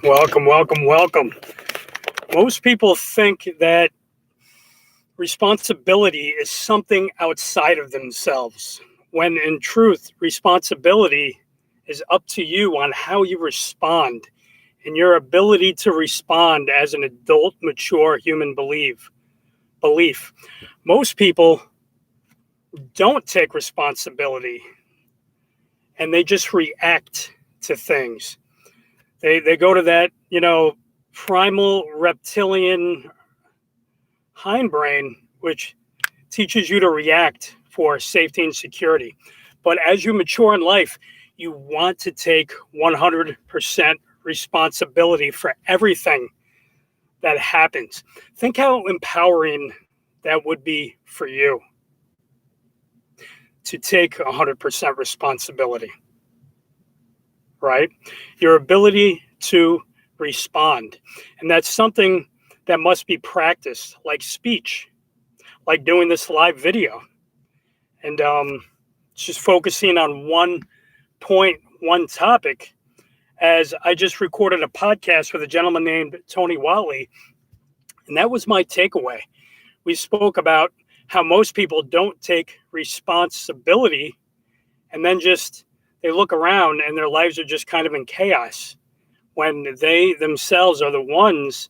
Welcome, welcome, welcome. Most people think that responsibility is something outside of themselves, when in truth, responsibility is up to you on how you respond and your ability to respond as an adult, mature human belief. Most people don't take responsibility and they just react to things. They go to that, primal reptilian hindbrain, which teaches you to react for safety and security. But as you mature in life, you want to take 100% responsibility for everything that happens. Think how empowering that would be for you to take 100% responsibility, right? Your ability to respond. And that's something that must be practiced, like speech, like doing this live video. And just focusing on one point, one topic, as I just recorded a podcast with a gentleman named Tony Watley, and that was my takeaway. We spoke about how most people don't take responsibility, and then they look around and their lives are just kind of in chaos, when they themselves are the ones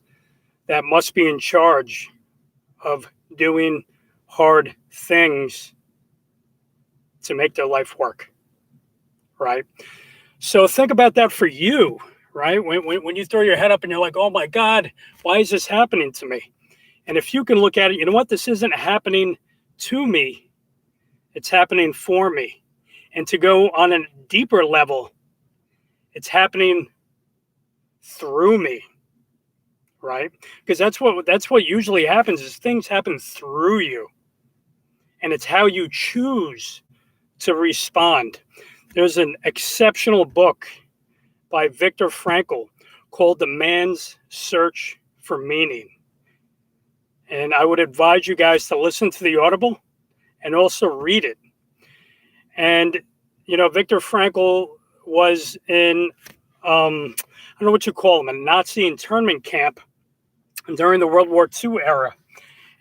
that must be in charge of doing hard things to make their life work, right? So think about that for you, right? When you throw your head up and you're like, oh my God, why is this happening to me? And if you can look at it, you know what? This isn't happening to me. It's happening for me. And to go on a deeper level, it's happening through me, right? Because that's what usually happens is things happen through you. And it's how you choose to respond. There's an exceptional book by Viktor Frankl called The Man's Search for Meaning. And I would advise you guys to listen to the Audible and also read it. And, Viktor Frankl was in, I don't know what you call him, a Nazi internment camp during the World War II era.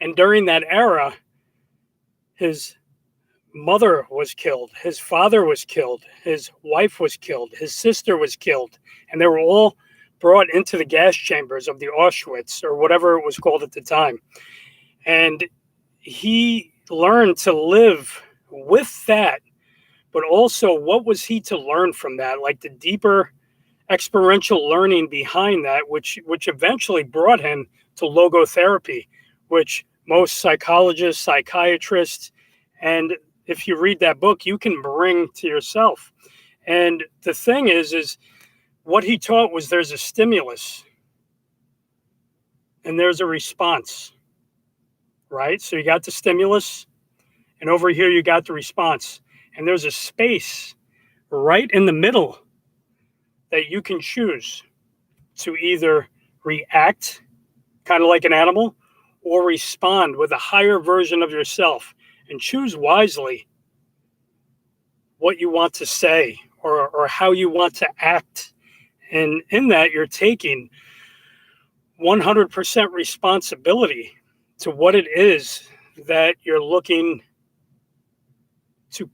And during that era, his mother was killed, his father was killed, his wife was killed, his sister was killed, and they were all brought into the gas chambers of the Auschwitz, or whatever it was called at the time. And he learned to live with that, but also what was he to learn from that? Like the deeper experiential learning behind that, which eventually brought him to logotherapy, which most psychologists, psychiatrists, and if you read that book, you can bring to yourself. And the thing is what he taught was there's a stimulus and there's a response, right? So you got the stimulus, and over here you got the response. And there's a space right in the middle that you can choose to either react, kind of like an animal, or respond with a higher version of yourself. And choose wisely what you want to say or how you want to act. And in that, you're taking 100% responsibility to what it is that you're looking to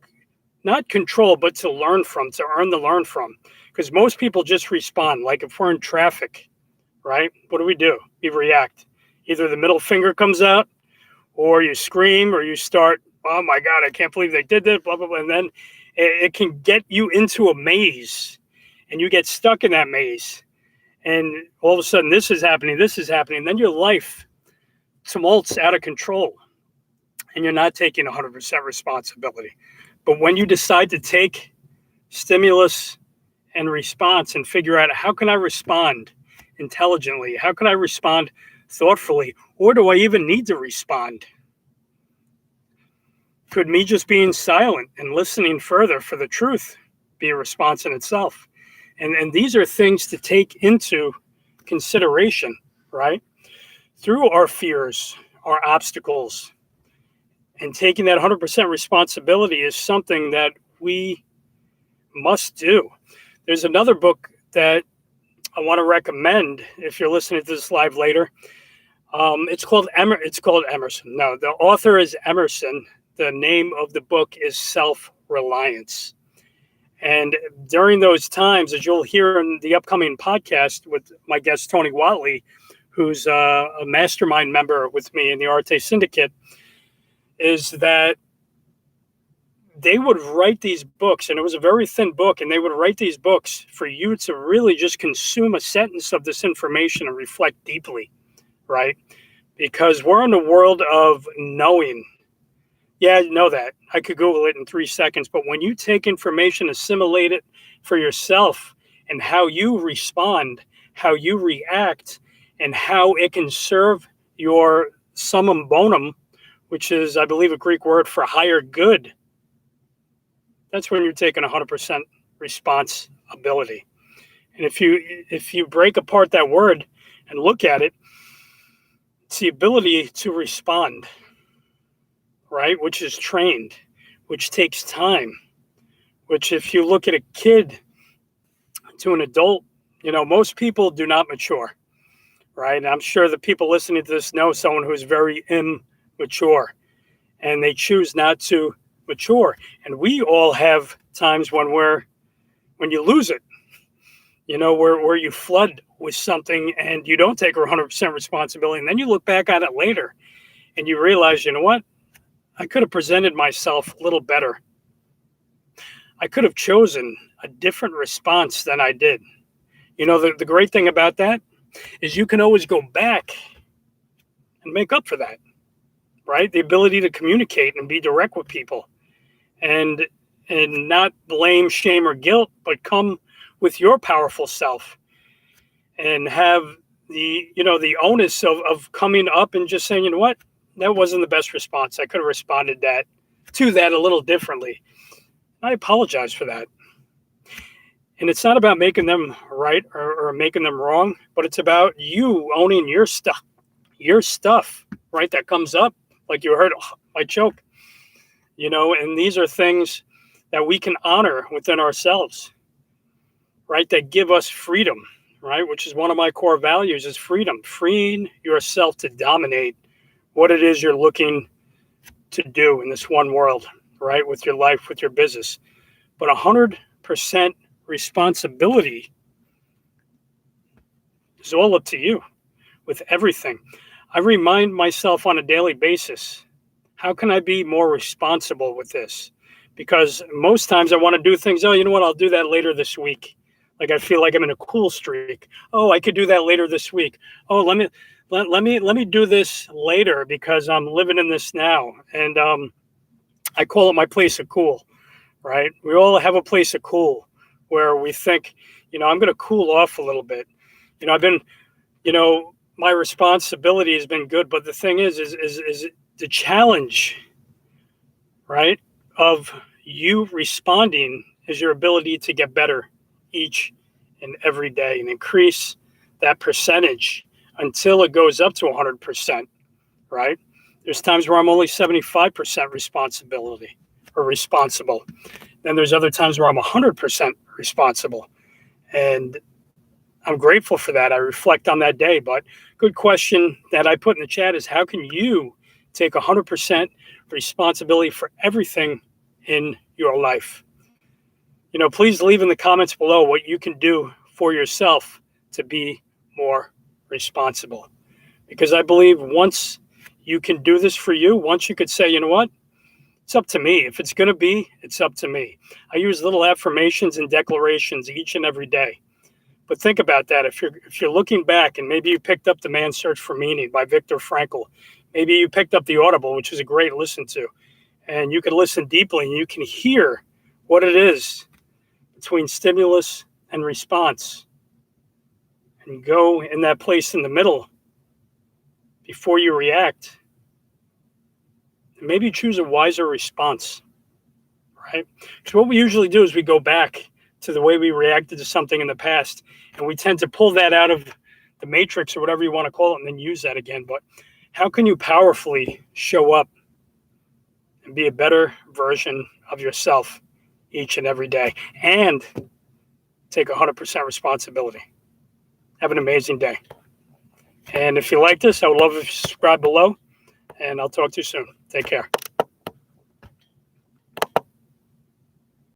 not control, but to learn from, to learn from. Because most people just respond. Like if we're in traffic, right? What do? We react. Either the middle finger comes out, or you scream, or you start, oh my God, I can't believe they did that, blah, blah, blah. And then it can get you into a maze, and you get stuck in that maze. And all of a sudden, this is happening. And then your life tumults out of control, and you're not taking 100% responsibility. But when you decide to take stimulus and response and figure out, how can I respond intelligently? How can I respond thoughtfully? Or do I even need to respond? Could me just being silent and listening further for the truth be a response in itself? And these are things to take into consideration, right? Through our fears, our obstacles, and taking that 100% responsibility is something that we must do. There's another book that I want to recommend, if you're listening to this live later, it's called Emerson. No, the author is Emerson. The name of the book is Self-Reliance. And during those times, as you'll hear in the upcoming podcast with my guest, Tony Watley, who's a mastermind member with me in the Arte Syndicate, is that they would write these books, and it was a very thin book, and they would write these books for you to really just consume a sentence of this information and reflect deeply, right? Because we're in the world of knowing. Yeah, I know that. I could Google it in 3 seconds, but when you take information, assimilate it for yourself, and how you respond, how you react, and how it can serve your summum bonum, which is, I believe, a Greek word for higher good, that's when you're taking 100% responsibility. And if you break apart that word and look at it, it's the ability to respond, right? Which is trained, which takes time, which if you look at a kid to an adult, most people do not mature, right? And I'm sure the people listening to this know someone who's very immature, and they choose not to mature. And we all have times when you lose it, where you flood with something and you don't take 100% responsibility. And then you look back on it later and you realize, you know what? I could have presented myself a little better. I could have chosen a different response than I did. The great thing about that is you can always go back and make up for that, right? The ability to communicate and be direct with people and not blame, shame, or guilt, but come with your powerful self and have the onus of coming up and just saying, you know what, that wasn't the best response. I could have responded to that a little differently. I apologize for that. And it's not about making them right or making them wrong, but it's about you owning your stuff, right? That comes up, like you heard, I choke, and these are things that we can honor within ourselves, right? That give us freedom, right? Which is one of my core values is freedom, freeing yourself to dominate what it is you're looking to do in this one world, right? With your life, with your business. But 100% responsibility is all up to you with everything. I remind myself on a daily basis, how can I be more responsible with this? Because most times I want to do things, oh, you know what, I'll do that later this week. Like I feel like I'm in a cool streak. Oh, I could do that later this week. Oh, let me do this later because I'm living in this now. And I call it my place of cool, right? We all have a place of cool where we think, I'm going to cool off a little bit. I've been, my responsibility has been good, but the thing is the challenge, right, of you responding is your ability to get better each and every day and increase that percentage until it goes up to 100%, right? There's times where I'm only 75% responsible. Then there's other times where I'm 100% responsible. And I'm grateful for that. I reflect on that day. But good question that I put in the chat is, how can you take 100% responsibility for everything in your life? Please leave in the comments below what you can do for yourself to be more responsible. Because I believe once you can do this for you, once you could say, you know what, it's up to me. If it's going to be, it's up to me. I use little affirmations and declarations each and every day. But think about that. If you're looking back, and maybe you picked up The Man's Search for Meaning by Viktor Frankl. Maybe you picked up the Audible, which is a great listen to. And you can listen deeply and you can hear what it is between stimulus and response. And go in that place in the middle before you react. And maybe choose a wiser response, right? Because what we usually do is we go back to the way we reacted to something in the past, and we tend to pull that out of the matrix or whatever you want to call it and then use that again. But how can you powerfully show up and be a better version of yourself each and every day and take 100% responsibility? Have an amazing day. And if you like this, I would love if you subscribe below, and I'll talk to you soon. Take care.